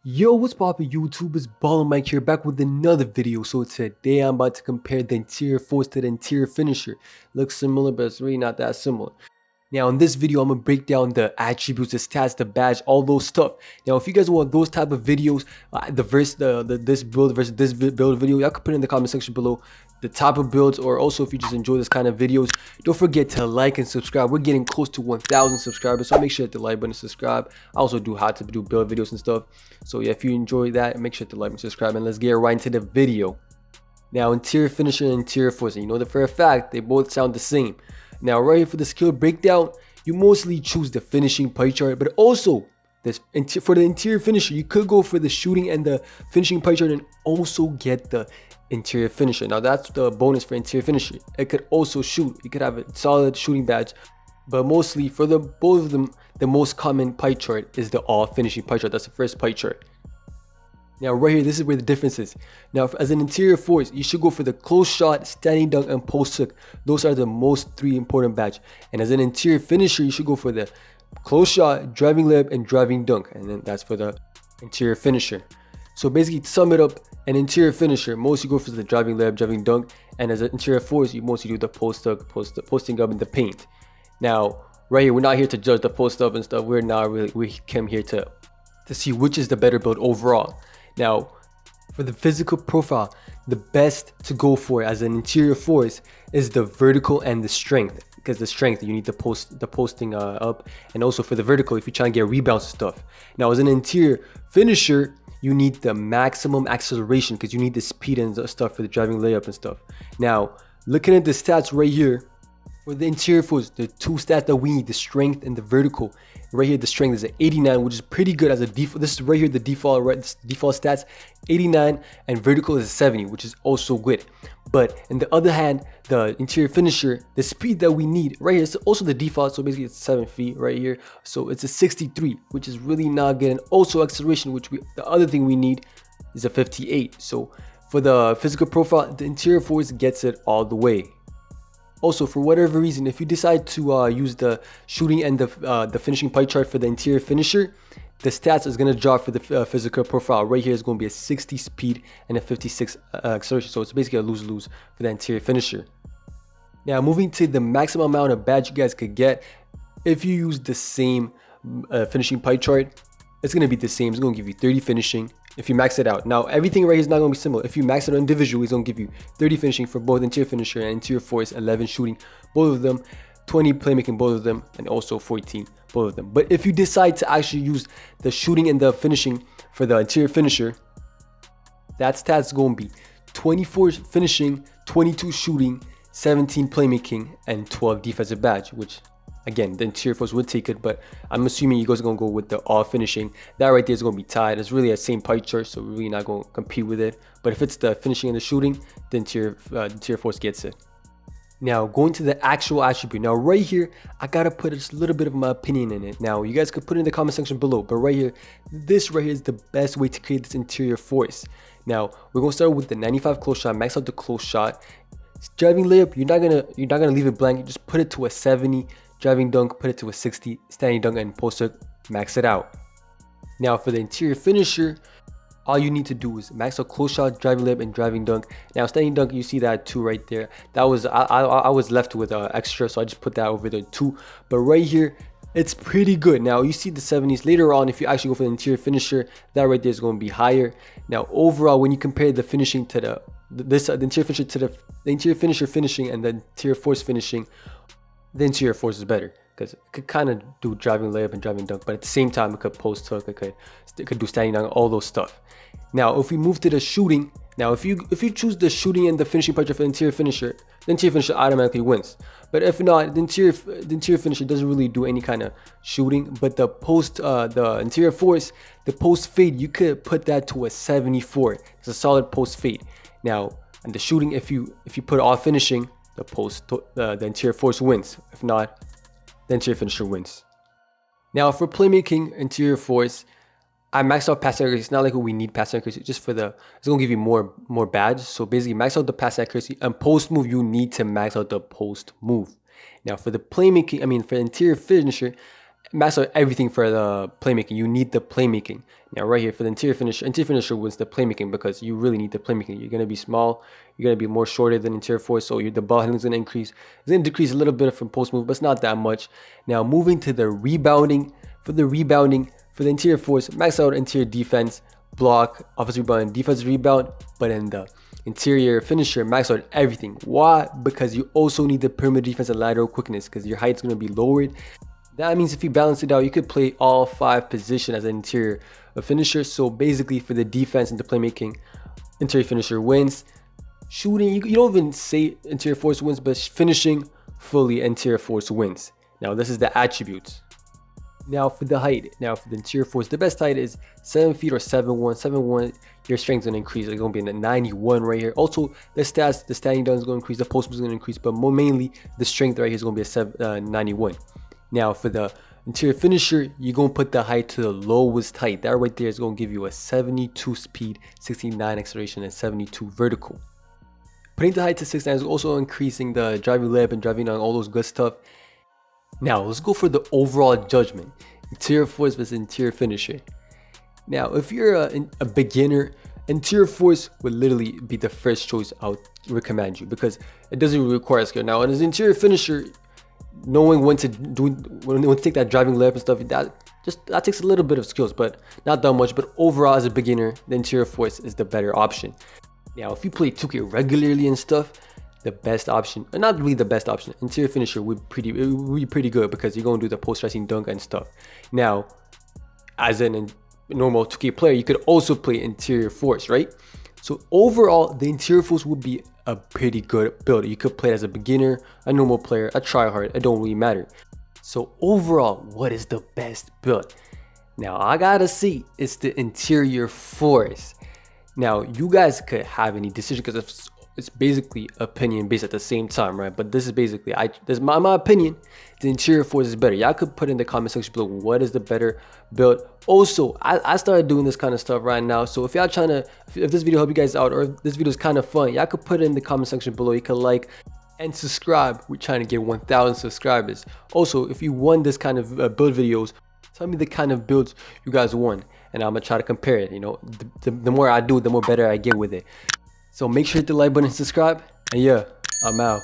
Yo, what's poppin' YouTube? It's Ballin' Mike here, back with another video. So today I'm about to compare the interior force to the interior finisher. Looks similar, but it's really not that similar. Now in this video, I'm gonna break down the attributes, the stats, the badge, all those stuff. Now if you guys want those type of videos, this build versus this build video, y'all can put it in the comment section below. The type of builds, or also if you just enjoy this kind of videos, don't forget to like and subscribe. We're getting close to 1,000 subscribers, so make sure to hit the like button and subscribe. I also do how to do build videos and stuff. So yeah, if you enjoy that, make sure to like and subscribe, and let's get right into the video. Now interior finisher and interior force, and you know that for a fact, they both sound the same. Now right here for the skill breakdown, you mostly choose the finishing pie chart, but also for the interior finisher, you could go for the shooting and the finishing pie chart and also get the interior finisher. Now that's the bonus for interior finisher. It could also shoot. You could have a solid shooting badge, but mostly for both of them, the most common pie chart is the all finishing pie chart. That's the first pie chart. Now right here, this is where the difference is. Now as an interior force, you should go for the close shot, standing dunk, and post hook. Those are the most three important badge. And as an interior finisher, you should go for the close shot, driving layup, and driving dunk. And then that's for the interior finisher. So basically, to sum it up, an interior finisher, mostly go for the driving layup, driving dunk. And as an interior force, you mostly do the post hook, posting up in the paint. Now right here, we're not here to judge the post up and stuff. We came here to see which is the better build overall. Now, for the physical profile, the best to go for as an interior force is the vertical and the strength. Because the strength, you need the posting up, and also for the vertical, if you're trying to get rebounds and stuff. Now, as an interior finisher, you need the maximum acceleration because you need the speed and stuff for the driving layup and stuff. Now, looking at the stats right here, for the interior force, the two stats that we need, the strength and the vertical. Right here, the strength is at 89, which is pretty good as a default. This is right here, the default stats, 89, and vertical is 70, which is also good. But on the other hand, the interior finisher, the speed that we need right here is also the default. So basically it's 7 feet right here. So it's a 63, which is really not good. And also acceleration, the other thing we need is a 58. So for the physical profile, the interior force gets it all the way. Also, for whatever reason, if you decide to use the shooting and the finishing pie chart for the interior finisher, the stats is going to drop for the physical profile. Right here is going to be a 60 speed and a 56 acceleration. So it's basically a lose-lose for the interior finisher. Now, moving to the maximum amount of badge you guys could get, if you use the same finishing pie chart, it's going to be the same. It's going to give you 30 finishing if you max it out. Now, everything right here is not going to be similar. If you max it out individually, it's going to give you 30 finishing for both interior finisher and interior force, 11 shooting, both of them, 20 playmaking, both of them, and also 14, both of them. But if you decide to actually use the shooting and the finishing for the interior finisher, that stat's going to be 24 finishing, 22 shooting, 17 playmaking, and 12 defensive badge, which again, the interior force would take it, but I'm assuming you guys are going to go with the all finishing. That right there is going to be tied. It's really a same pie chart, so we're really not going to compete with it. But if it's the finishing and the shooting, the interior force gets it. Now, going to the actual attribute. Now, right here, I got to put just a little bit of my opinion in it. Now, you guys could put it in the comment section below, but right here, this right here is the best way to create this interior force. Now, we're going to start with the 95 close shot, max out the close shot. Driving layup, you're not gonna leave it blank. You just put it to a 70. Driving dunk, put it to a 60, standing dunk, and post hook, max it out. Now for the interior finisher, all you need to do is max out close shot, driving layup, and driving dunk. Now standing dunk, you see that 2 right there. That was I was left with extra, so I just put that over there 2. But right here, it's pretty good. Now you see the 70s later on. If you actually go for the interior finisher, that right there is going to be higher. Now overall, when you compare the finishing to the interior finisher to the interior finisher finishing and the interior force finishing, the interior force is better because it could kind of do driving layup and driving dunk, but at the same time it could post hook, it could do standing dunk, all those stuff. Now if we move to the shooting, now if you choose the shooting and the finishing part for the interior finisher automatically wins. But if not, the interior finisher doesn't really do any kind of shooting. But the interior force, the post fade, you could put that to a 74. It's a solid post fade. Now and the shooting, if you put all finishing, the interior force wins. If not, the interior finisher wins. Now for playmaking, interior force, I maxed out pass accuracy. It's not like we need pass accuracy, just for it's gonna give you more badge. So basically max out the pass accuracy, and post move, you need to max out the post move. Now for the playmaking, for the interior finisher, max out everything for the playmaking. You need the playmaking. Now right here for the interior finisher wins the playmaking because you really need the playmaking. You're gonna be small, you're gonna be more shorter than interior force, so the ball handling is gonna increase. It's gonna decrease a little bit from post move, but it's not that much. Now moving to the rebounding. For the interior force, max out interior defense, block, offensive rebound, defensive rebound, but in the interior finisher, max out everything. Why? Because you also need the perimeter defense and lateral quickness because your height's gonna be lowered. That means if you balance it out, you could play all 5 positions as an interior finisher. So basically for the defense and the playmaking, interior finisher wins. Shooting, you don't even say interior force wins, but finishing, fully interior force wins. Now this is the attributes. Now for the height, now for the interior force, the best height is 7 feet or 7'1". 7'1", your strength is going to increase. It's going to be in the 91 right here. Also, the stats, the standing down is going to increase, the post move is going to increase, but more mainly the strength right here is going to be a 91. Now for the interior finisher, you're going to put the height to the lowest height. That right there is going to give you a 72 speed, 69 acceleration, and 72 vertical. Putting the height to 69 is also increasing the driving layup and driving on all those good stuff. Now let's go for the overall judgment. Interior force versus interior finisher. Now if you're a beginner, interior force would literally be the first choice I would recommend you because it doesn't really require skill. Now as an interior finisher, knowing when to take that driving layup and stuff, that takes a little bit of skills, but not that much. But overall as a beginner, the interior force is the better option. Now if you play 2K regularly and stuff, the best option, or not really the best option, interior finisher would be pretty good because you're going to do the post-rising dunk and stuff. Now as a normal 2K player, you could also play interior force, right? So overall the interior force would be a pretty good build. You could play it as a beginner, a normal player, a tryhard, it don't really matter. So overall, what is the best build? Now I gotta see, it's the interior force. Now you guys could have any decision because it's basically opinion based at the same time, right? But this is basically, this is my opinion. The interior force is better. Y'all could put in the comment section below what is the better build. Also, I started doing this kind of stuff right now, so if y'all trying to, if this video helped you guys out or if this video is kind of fun, y'all could put it in the comment section below. You could like and subscribe. We're trying to get 1,000 subscribers. Also, if you want this kind of build videos, tell me the kind of builds you guys want and I'm gonna try to compare it. You know, the more I do, the more better I get with it. So make sure to hit the like button and subscribe, and yeah, I'm out.